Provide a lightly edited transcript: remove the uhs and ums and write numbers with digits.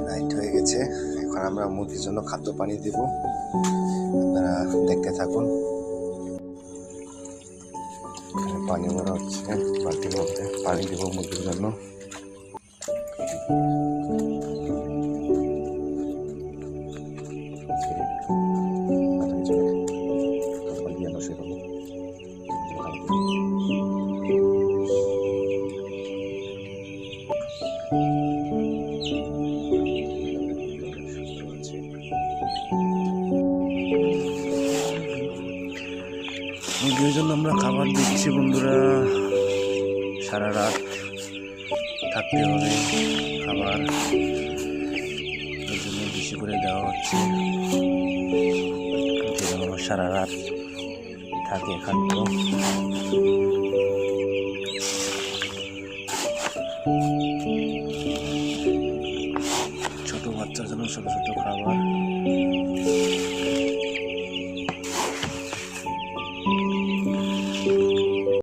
Night হয়ে গেছে, এখন আমরা মুরগির জন্য খাদ্য পানি দেব, আপনারা দেখতে থাকুন। পানি ভরা হচ্ছে বালতির মধ্যে, পানি দেবো মুরগির জন্য। মুরগির জন্য আমরা খাবার দিচ্ছি বন্ধুরা, সারা রাত থাকতে হবে খাবার, এই জন্য বেশি করে দেওয়া হচ্ছে যেন সারা রাত থাকে খাদ্য। ছোট বাচ্চার জন্য ছোট ছোট খাবার।